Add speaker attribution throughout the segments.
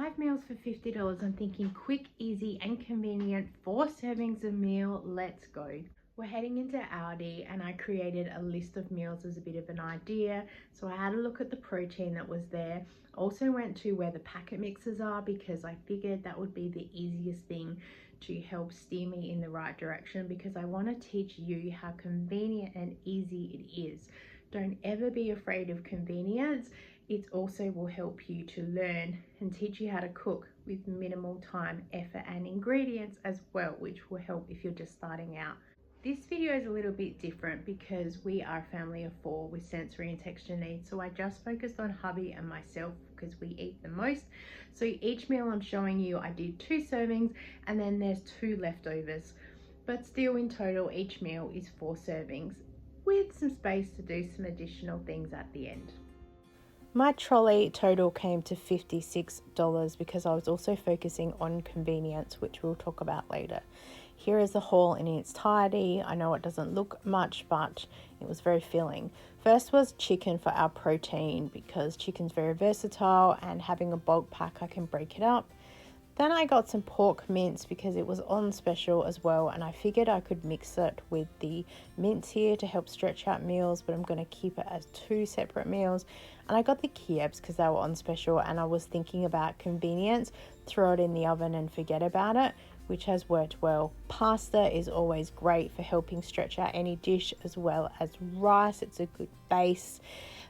Speaker 1: 5 meals for $50. I'm thinking quick, easy and convenient. 4 servings a meal. Let's go. We're heading into ALDI and I created a list of meals as a bit of an idea. So I had a look at the protein that was there. Also went to where the packet mixes are because I figured that would be the easiest thing to help steer me in the right direction, because I want to teach you how convenient and easy it is. Don't ever be afraid of convenience. It also will help you to learn and teach you how to cook with minimal time, effort and ingredients as well, which will help if you're just starting out. This video is a little bit different because we are a family of 4 with sensory and texture needs. So I just focused on hubby and myself because we eat the most. So each meal I'm showing you, I did 2 servings and then there's 2 leftovers. But still in total, each meal is 4 servings with some space to do some additional things at the end. My trolley total came to $56 because I was also focusing on convenience, which we'll talk about later. Here is the haul in its entirety. I know it doesn't look much, but it was very filling. First was chicken for our protein because chicken's very versatile and having a bulk pack, I can break it up. Then I got some pork mince because it was on special as well, and I figured I could mix it with the mince here to help stretch out meals, but I'm going to keep it as 2 separate meals. And I got the Kievs because they were on special, and I was thinking about convenience, throw it in the oven and forget about it, which has worked well. Pasta is always great for helping stretch out any dish, as well as rice. It's a good base.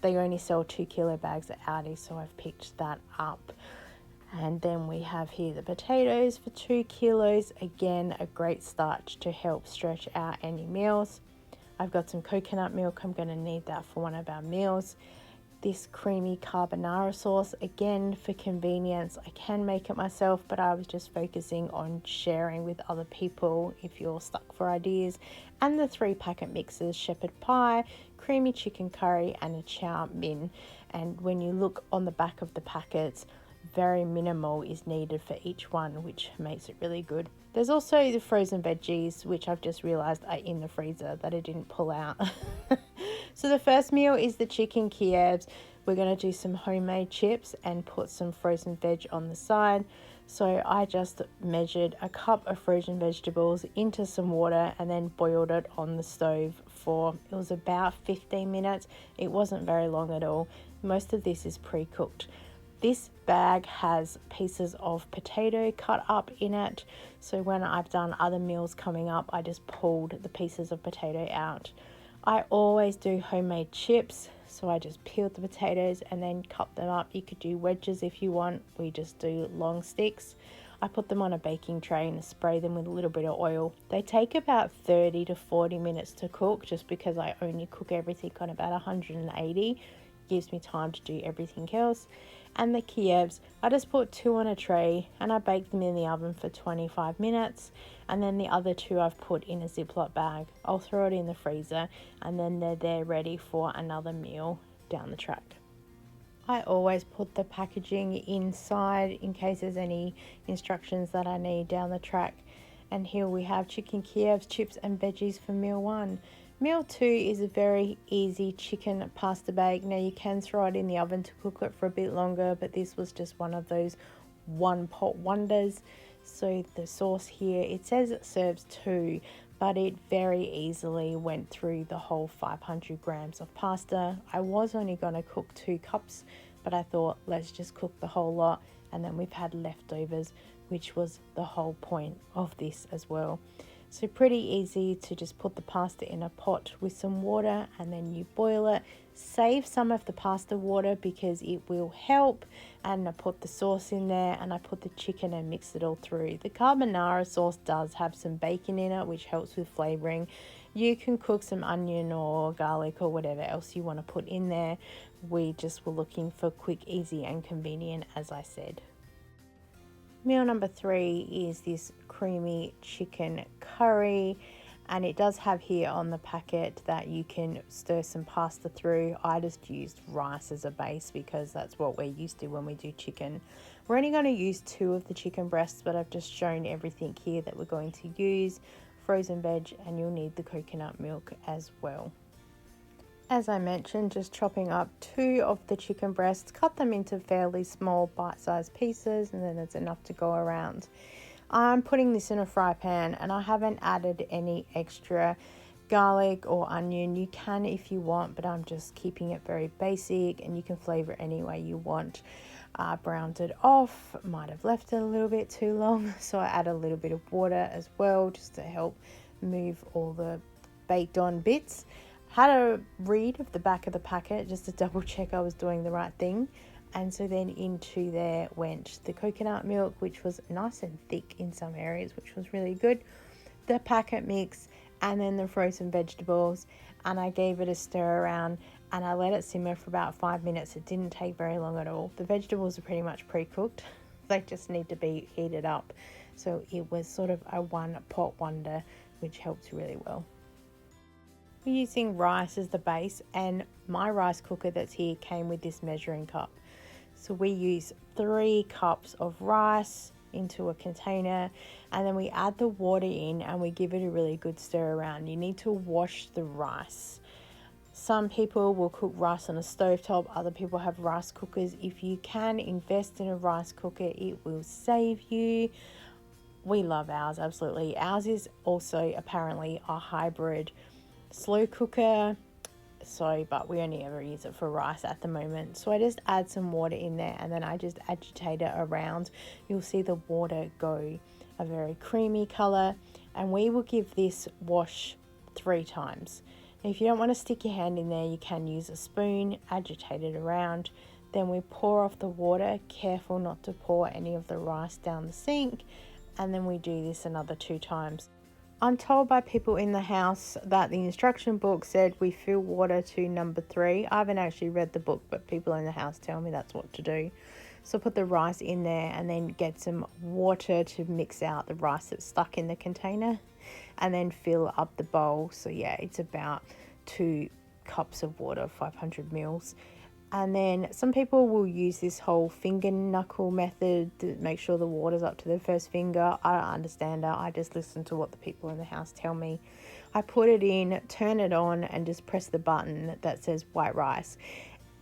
Speaker 1: They only sell 2 kilo bags at ALDI, so I've picked that up. And then we have here the potatoes for 2 kilos. Again, a great starch to help stretch out any meals. I've got some coconut milk. I'm going to need that for one of our meals. This creamy carbonara sauce, again for convenience. I can make it myself, but I was just focusing on sharing with other people if you're stuck for ideas. And the 3 packet mixes, shepherd pie, creamy chicken curry and a chow mein. And when you look on the back of the packets, very minimal is needed for each one, which makes it really good. There's also the frozen veggies, which I've just realized are in the freezer that I didn't pull out. So the first meal is the chicken Kievs. We're going to do some homemade chips and put some frozen veg on the side. So I just measured a cup of frozen vegetables into some water and then boiled it on the stove for, it was about 15 minutes. It wasn't very long at all. Most of this is pre-cooked. This bag has pieces of potato cut up in it. So when I've done other meals coming up, I just pulled the pieces of potato out. I always do homemade chips. So I just peeled the potatoes and then cut them up. You could do wedges if you want. We just do long sticks. I put them on a baking tray and spray them with a little bit of oil. They take about 30 to 40 minutes to cook just because I only cook everything on about 180. Gives me time to do everything else. And the Kievs, I just put 2 on a tray and I baked them in the oven for 25 minutes. And then the other 2 I've put in a Ziploc bag. I'll throw it in the freezer and then they're there ready for another meal down the track. I always put the packaging inside in case there's any instructions that I need down the track. And here we have chicken Kievs, chips and veggies for meal 1. Meal 2 is a very easy chicken pasta bake. Now you can throw it in the oven to cook it for a bit longer, but this was just one of those one pot wonders. So the sauce here, it says it serves 2, but it very easily went through the whole 500 grams of pasta. I was only going to cook 2 cups, but I thought let's just cook the whole lot, and then we've had leftovers, which was the whole point of this as well. So pretty easy to just put the pasta in a pot with some water and then you boil it. Save some of the pasta water because it will help. And I put the sauce in there and I put the chicken and mix it all through. The carbonara sauce does have some bacon in it, which helps with flavoring. You can cook some onion or garlic or whatever else you want to put in there. We just were looking for quick, easy and convenient, as I said. Meal number 3 is this creamy chicken curry, and it does have here on the packet that you can stir some pasta through. I just used rice as a base because that's what we're used to when we do chicken. We're only going to use 2 of the chicken breasts, but I've just shown everything here that we're going to use. Frozen veg, and you'll need the coconut milk as well. As I mentioned, just chopping up 2 of the chicken breasts, cut them into fairly small bite-sized pieces, and then it's enough to go around. I'm putting this in a fry pan and I haven't added any extra garlic or onion. You can if you want, but I'm just keeping it very basic, and you can flavor any way you want. Browned it off, might have left it a little bit too long, so I add a little bit of water as well just to help move all the baked on bits. Had a read of the back of the packet just to double check I was doing the right thing. And so then into there went the coconut milk, which was nice and thick in some areas, which was really good. The packet mix, and then the frozen vegetables. And I gave it a stir around and I let it simmer for about 5 minutes. It didn't take very long at all. The vegetables are pretty much pre-cooked. They just need to be heated up. So it was sort of a one pot wonder, which helped really well. We're using rice as the base, and my rice cooker that's here came with this measuring cup. So we use 3 cups of rice into a container, and then we add the water in and we give it a really good stir around. You need to wash the rice. Some people will cook rice on a stovetop, other people have rice cookers. If you can invest in a rice cooker, it will save you. We love ours, absolutely. Ours is also apparently a hybrid slow cooker, but we only ever use it for rice at the moment. So I just add some water in there and then I just agitate it around. You'll see the water go a very creamy color, and we will give this wash 3 times. And if you don't want to stick your hand in there, you can use a spoon, agitate it around. Then we pour off the water, careful not to pour any of the rice down the sink, and then we do this another 2 times. I'm told by people in the house that the instruction book said we fill water to number 3. I haven't actually read the book, but people in the house tell me that's what to do. So put the rice in there and then get some water to mix out the rice that's stuck in the container, and then fill up the bowl. So yeah, it's about 2 cups of water, 500 mils. And then some people will use this whole finger knuckle method to make sure the water's up to their first finger. I don't understand that. I just listen to what the people in the house tell me. I put it in, turn it on, and just press the button that says white rice.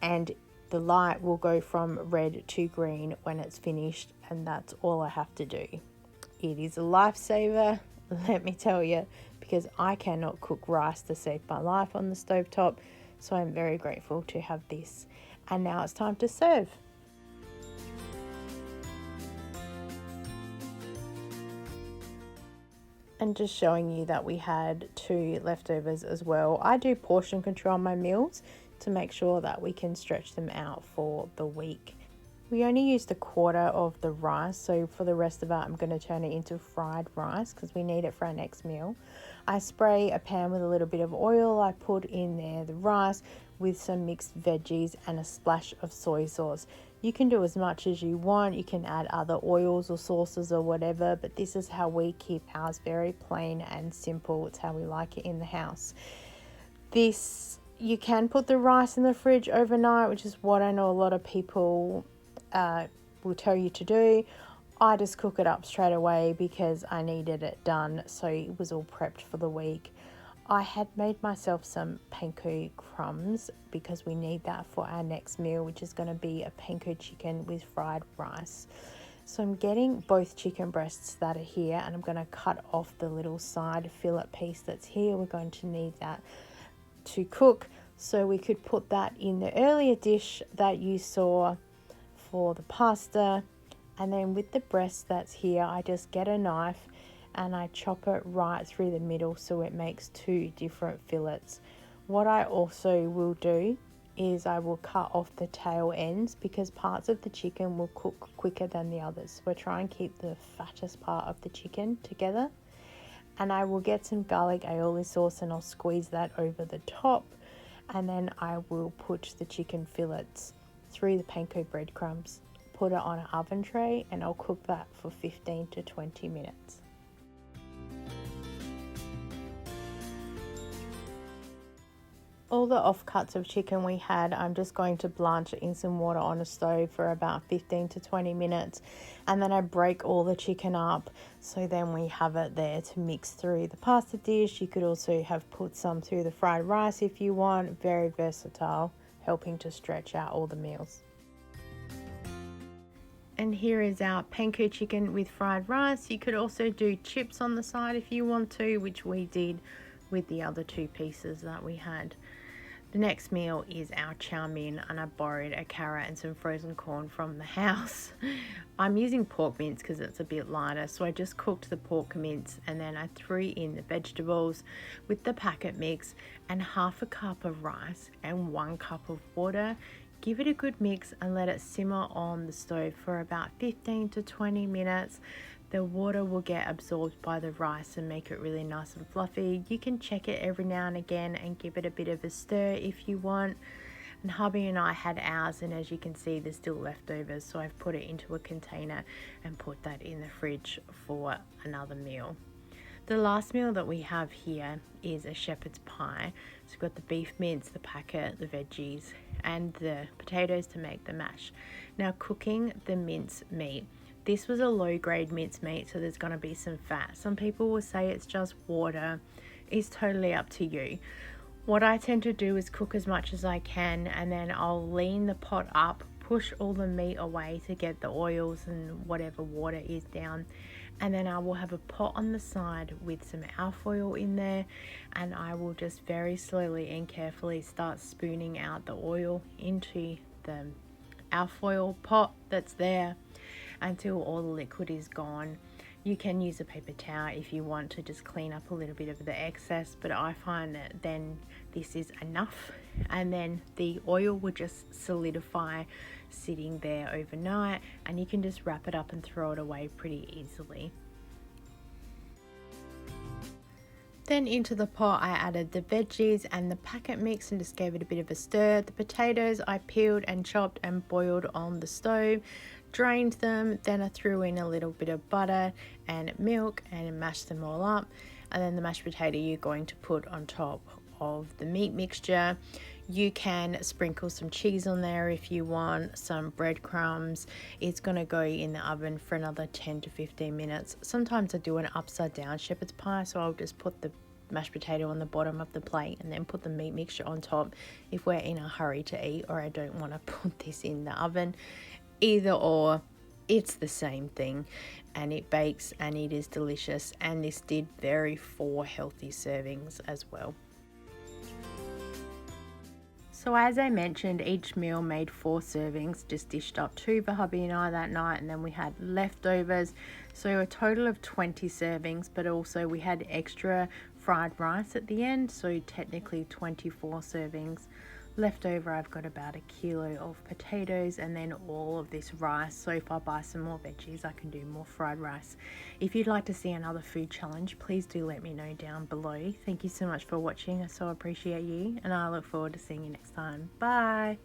Speaker 1: And the light will go from red to green when it's finished, and that's all I have to do. It is a lifesaver, let me tell you, because I cannot cook rice to save my life on the stovetop. So I'm very grateful to have this. And now it's time to serve. And just showing you that we had 2 leftovers as well. I do portion control my meals to make sure that we can stretch them out for the week. We only used 1/4 of the rice, so for the rest of it I'm going to turn it into fried rice because we need it for our next meal. I spray a pan with a little bit of oil. I put in there the rice with some mixed veggies and a splash of soy sauce. You can do as much as you want. You can add other oils or sauces or whatever, but this is how we keep ours very plain and simple. It's how we like it in the house. You can put the rice in the fridge overnight, which is what I know a lot of people will tell you to do. I just cook it up straight away because I needed it done, so it was all prepped for the week. I had made myself some panko crumbs because we need that for our next meal, which is going to be a panko chicken with fried rice. So I'm getting both chicken breasts that are here, and I'm going to cut off the little side fillet piece that's here. We're going to need that to cook, so we could put that in the earlier dish that you saw for the pasta. And then with the breast that's here, I just get a knife and I chop it right through the middle so it makes 2 different fillets. What I also will do is I will cut off the tail ends because parts of the chicken will cook quicker than the others. So I try and keep the fattest part of the chicken together. And I will get some garlic aioli sauce and I'll squeeze that over the top. And then I will put the chicken fillets through the panko breadcrumbs, put it on an oven tray, and I'll cook that for 15 to 20 minutes. All the offcuts of chicken we had, I'm just going to blanch it in some water on a stove for about 15 to 20 minutes. And then I break all the chicken up, so then we have it there to mix through the pasta dish. You could also have put some through the fried rice if you want. Very versatile, helping to stretch out all the meals. And here is our panko chicken with fried rice. You could also do chips on the side if you want to, which we did with the other 2 pieces that we had. The next meal is our chow mein, and I borrowed a carrot and some frozen corn from the house. I'm using pork mince because it's a bit lighter, so I just cooked the pork mince and then I threw in the vegetables with the packet mix and half a cup of rice and 1 cup of water. Give it a good mix and let it simmer on the stove for about 15 to 20 minutes. The water will get absorbed by the rice and make it really nice and fluffy. You can check it every now and again and give it a bit of a stir if you want. And hubby and I had ours, and as you can see there's still leftovers, so I've put it into a container and put that in the fridge for another meal. The last meal that we have here is a shepherd's pie. So we've got the beef mince, the packet, the veggies and the potatoes to make the mash. Now, cooking the mince meat. This was a low grade mincemeat, so there's going to be some fat. Some people will say it's just water. It's totally up to you. What I tend to do is cook as much as I can, and then I'll lean the pot up, push all the meat away to get the oils and whatever water is down. And then I will have a pot on the side with some alfoil in there, and I will just very slowly and carefully start spooning out the oil into the alfoil pot that's there until all the liquid is gone. You can use a paper towel if you want to just clean up a little bit of the excess, but I find that then this is enough, and then the oil will just solidify sitting there overnight, and you can just wrap it up and throw it away pretty easily. Then into the pot I added the veggies and the packet mix and just gave it a bit of a stir. The potatoes I peeled and chopped and boiled on the stove, drained them, then I threw in a little bit of butter and milk and mashed them all up. And then the mashed potato you're going to put on top of the meat mixture. You can sprinkle some cheese on there if you want, some breadcrumbs. It's going to go in the oven for another 10 to 15 minutes. Sometimes I do an upside down shepherd's pie, so I'll just put the mashed potato on the bottom of the plate and then put the meat mixture on top if we're in a hurry to eat, or I don't want to put this in the oven. Either or, it's the same thing, and it bakes and it is delicious, and this did vary 4 healthy servings as well. So as I mentioned, each meal made 4 servings, just dished up 2 for hubby and I that night, and then we had leftovers, so a total of 20 servings, but also we had extra fried rice at the end, so technically 24 servings. Left over I've got about 1 kilo of potatoes and then all of this rice, so if I buy some more veggies I can do more fried rice. If you'd like to see another food challenge, please do let me know down below. Thank you so much for watching, I so appreciate you, and I look forward to seeing you next time. Bye!